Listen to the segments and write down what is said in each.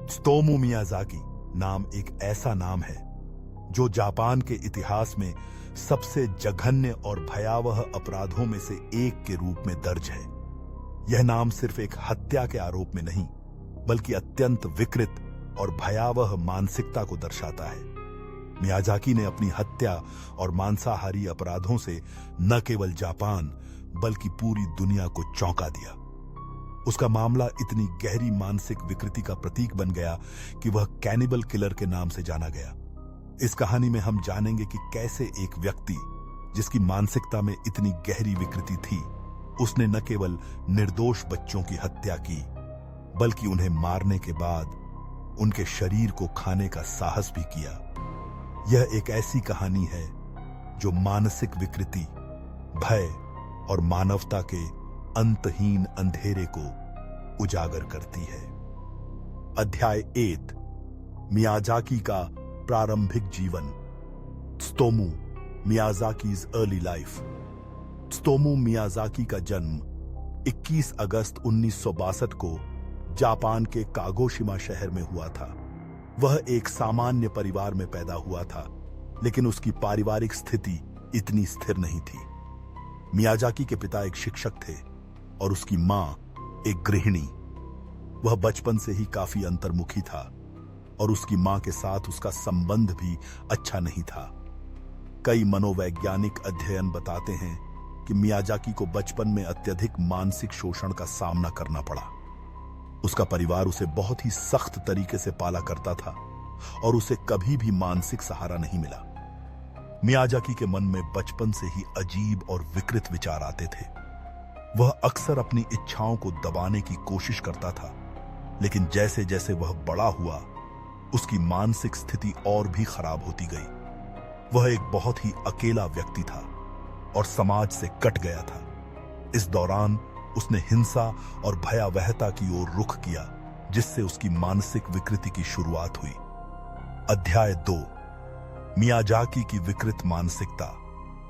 Tsutomu Miyazaki नाम एक ऐसा नाम है जो जापान के इतिहास में सबसे जघन्य और भयावह अपराधों में से एक के रूप में दर्ज है। यह नाम सिर्फ एक हत्या के आरोप में नहीं, बल्कि अत्यंत विकृत और भयावह मानसिकता को दर्शाता है। मियाज़ाकी ने अपनी हत्या और मांसाहारी अपराधों से न केवल जापान बल्कि पूरी दुनिया को चौंका दिया। उसका मामला इतनी गहरी मानसिक विकृति का प्रतीक बन गया कि वह कैनिबल किलर के नाम से जाना गया। इस कहानी में हम जानेंगे कि कैसे एक व्यक्ति जिसकी मानसिकता में इतनी गहरी विकृति थी, उसने न केवल निर्दोष बच्चों की हत्या की, बल्कि उन्हें मारने के बाद उनके शरीर को खाने का साहस भी किया। यह एक ऐसी कहानी है जो मानसिक विकृति, भय और मानवता के अंतहीन अंधेरे को उजागर करती है। अध्याय 8, मियाज़ाकी का प्रारंभिक जीवन। Tsutomu मियाज़ाकी's early life. Tsutomu Miyazaki का जन्म 21 अगस्त 1962 को जापान के कागोशिमा शहर में हुआ था। वह एक सामान्य परिवार में पैदा हुआ था, लेकिन उसकी पारिवारिक स्थिति इतनी स्थिर नहीं थी। मियाज़ाकी के पिता एक शिक्षक थे और उसकी मां एक गृहिणी। वह बचपन से ही काफी अंतर्मुखी था और उसकी मां के साथ उसका संबंध भी अच्छा नहीं था। कई मनोवैज्ञानिक अध्ययन बताते हैं कि मियाज़ाकी को बचपन में अत्यधिक मानसिक शोषण का सामना करना पड़ा। उसका परिवार उसे बहुत ही सख्त तरीके से पाला करता था और उसे कभी भी मानसिक सहारा नहीं मिला। मियाज़ाकी के मन में बचपन से ही अजीब और विकृत विचार आते थे। वह अक्सर अपनी इच्छाओं को दबाने की कोशिश करता था, लेकिन जैसे जैसे वह बड़ा हुआ, उसकी मानसिक स्थिति और भी खराब होती गई। वह एक बहुत ही अकेला व्यक्ति था और समाज से कट गया था। इस दौरान उसने हिंसा और भयावहता की ओर रुख किया, जिससे उसकी मानसिक विकृति की शुरुआत हुई। अध्याय 2, मियाज़ाकी की विकृत मानसिकता।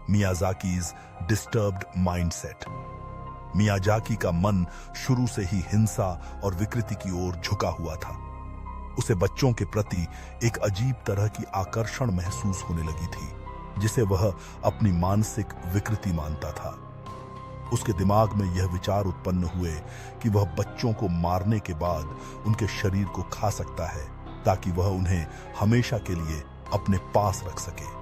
मियाज़ाकी's डिस्टर्ब्ड माइंडसेट। मियाज़ाकी का मन शुरू से ही हिंसा और विकृति की ओर झुका हुआ था। उसे बच्चों के प्रति एक अजीब तरह की आकर्षण महसूस होने लगी थी, जिसे वह अपनी मानसिक विकृति मानता था। उसके दिमाग में यह विचार उत्पन्न हुए कि वह बच्चों को मारने के बाद उनके शरीर को खा सकता है, ताकि वह उन्हें हमेशा के लिए अपने पास रख सके।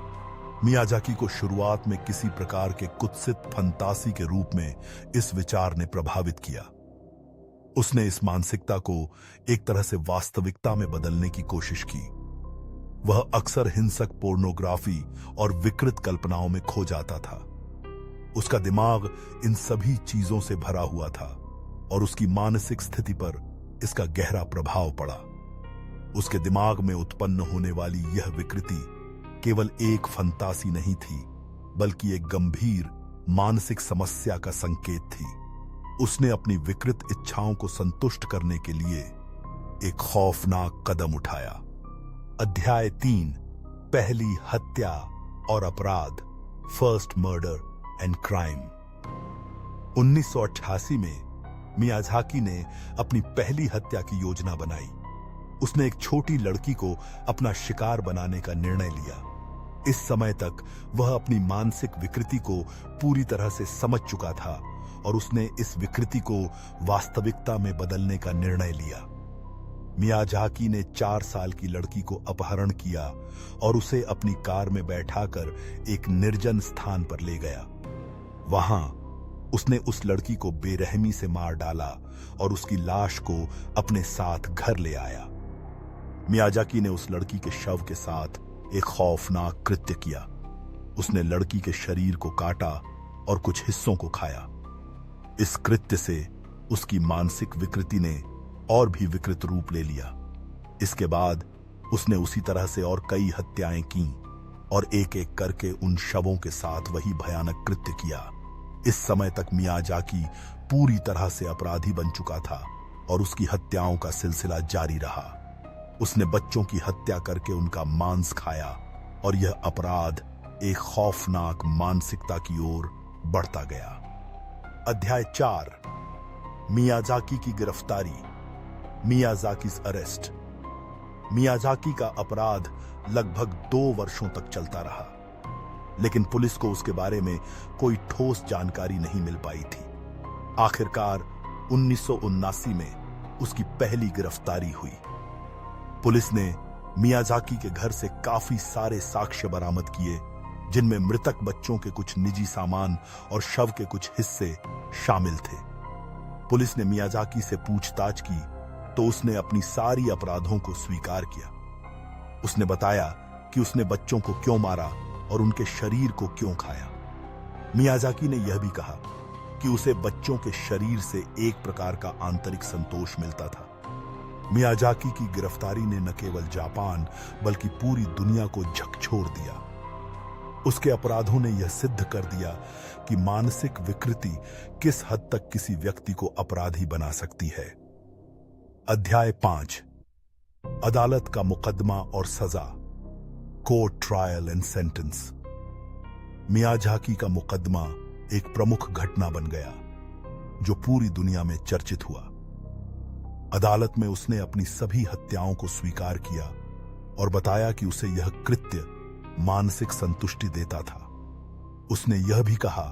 मियाज़ाकी को शुरुआत में किसी प्रकार के कुत्सित फंतासी के रूप में इस विचार ने प्रभावित किया। उसने इस मानसिकता को एक तरह से वास्तविकता में बदलने की कोशिश की। वह अक्सर हिंसक पोर्नोग्राफी और विकृत कल्पनाओं में खो जाता था। उसका दिमाग इन सभी चीजों से भरा हुआ था और उसकी मानसिक स्थिति पर इसका गहरा प्रभाव पड़ा। उसके दिमाग में उत्पन्न होने वाली यह विकृति केवल एक फंतासी नहीं थी, बल्कि एक गंभीर मानसिक समस्या का संकेत थी। उसने अपनी विकृत इच्छाओं को संतुष्ट करने के लिए एक खौफनाक कदम उठाया। अध्याय 3, पहली हत्या और अपराध। First murder and crime. 1988 में मियाज़ाकी ने अपनी पहली हत्या की योजना बनाई। उसने एक छोटी लड़की को अपना शिकार बनाने का निर्णय लिया। इस समय तक वह अपनी मानसिक विकृति को पूरी तरह से समझ चुका था और उसने इस विकृति को वास्तविकता में बदलने का निर्णय लिया। मियाज़ाकी ने 4 साल की लड़की को अपहरण किया और उसे अपनी कार में बैठाकर एक निर्जन स्थान पर ले गया। वहां उसने उस लड़की को बेरहमी से मार डाला और उसकी लाश को अपने साथ घर ले आया। मियाज़ाकी ने उस लड़की के शव के साथ एक खौफनाक कृत्य किया। उसने लड़की के शरीर को काटा और कुछ हिस्सों को खाया। इस कृत्य से उसकी मानसिक विकृति ने और भी विकृत रूप ले लिया। इसके बाद उसने उसी तरह से और कई हत्याएं की और एक एक करके उन शवों के साथ वही भयानक कृत्य किया। इस समय तक मियाज़ाकी पूरी तरह से अपराधी बन चुका था और उसकी हत्याओं का सिलसिला जारी रहा। उसने बच्चों की हत्या करके उनका मांस खाया और यह अपराध एक खौफनाक मानसिकता की ओर बढ़ता गया। अध्याय 4, मियाज़ाकी की गिरफ्तारी। मियाज़ाकी's अरेस्ट। मियाजाकी का अपराध लगभग 2 वर्षों तक चलता रहा, लेकिन पुलिस को उसके बारे में कोई ठोस जानकारी नहीं मिल पाई थी। आखिरकार 1979 में उसकी पहली गिरफ्तारी हुई। पुलिस ने मियाजाकी के घर से काफी सारे साक्ष्य बरामद किए, जिनमें मृतक बच्चों के कुछ निजी सामान और शव के कुछ हिस्से शामिल थे। पुलिस ने मियाजाकी से पूछताछ की तो उसने अपनी सारी अपराधों को स्वीकार किया। उसने बताया कि उसने बच्चों को क्यों मारा और उनके शरीर को क्यों खाया। मियाजाकी ने यह भी कहा कि उसे बच्चों के शरीर से एक प्रकार का आंतरिक संतोष मिलता था। मियाजाकी की गिरफ्तारी ने न केवल जापान बल्कि पूरी दुनिया को झकझोर दिया। उसके अपराधों ने यह सिद्ध कर दिया कि मानसिक विकृति किस हद तक किसी व्यक्ति को अपराधी बना सकती है। अध्याय 5, अदालत का मुकदमा और सजा, court trial and sentence. Miyazaki का मुकदमा एक प्रमुख घटना बन गया जो पूरी दुनिया में चर्चित हुआ। अदालत में उसने अपनी सभी हत्याओं को स्वीकार किया और बताया कि उसे यह कृत्य मानसिक संतुष्टि देता था। उसने यह भी कहा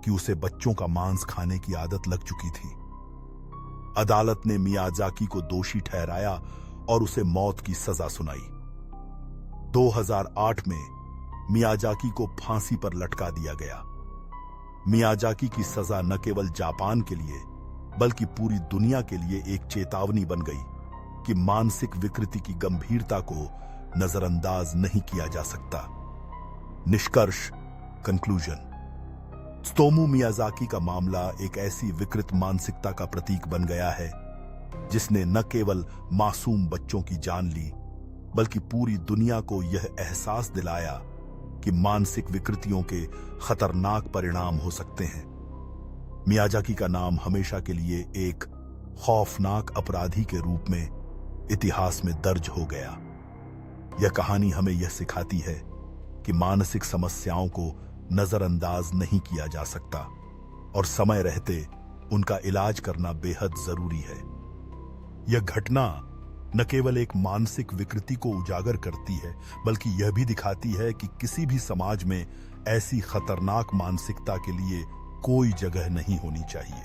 कि उसे बच्चों का मांस खाने की आदत लग चुकी थी। अदालत ने मियाजाकी को दोषी ठहराया और उसे मौत की सजा सुनाई। 2008 में मियाजाकी को फांसी पर लटका दिया गया। मियाजाकी की सजा न केवल जापान के लिए बल्कि पूरी दुनिया के लिए एक चेतावनी बन गई कि मानसिक विकृति की गंभीरता को नजरअंदाज नहीं किया जा सकता। निष्कर्ष, कंक्लूजन। त्सुतोमू मियाजाकी का मामला एक ऐसी विकृत मानसिकता का प्रतीक बन गया है जिसने न केवल मासूम बच्चों की जान ली बल्कि पूरी दुनिया को यह एहसास दिलाया कि मानसिक विकृतियों के खतरनाक परिणाम हो सकते हैं। मियाजाकी का नाम हमेशा के लिए एक खौफनाक अपराधी के रूप में इतिहास में दर्ज हो गया। यह कहानी हमें यह सिखाती है कि मानसिक समस्याओं को नजरअंदाज नहीं किया जा सकता और समय रहते उनका इलाज करना बेहद जरूरी है। यह घटना न केवल एक मानसिक विकृति को उजागर करती है बल्कि यह भी दिखाती है कि किसी भी समाज में ऐसी खतरनाक मानसिकता के लिए कोई जगह नहीं होनी चाहिए।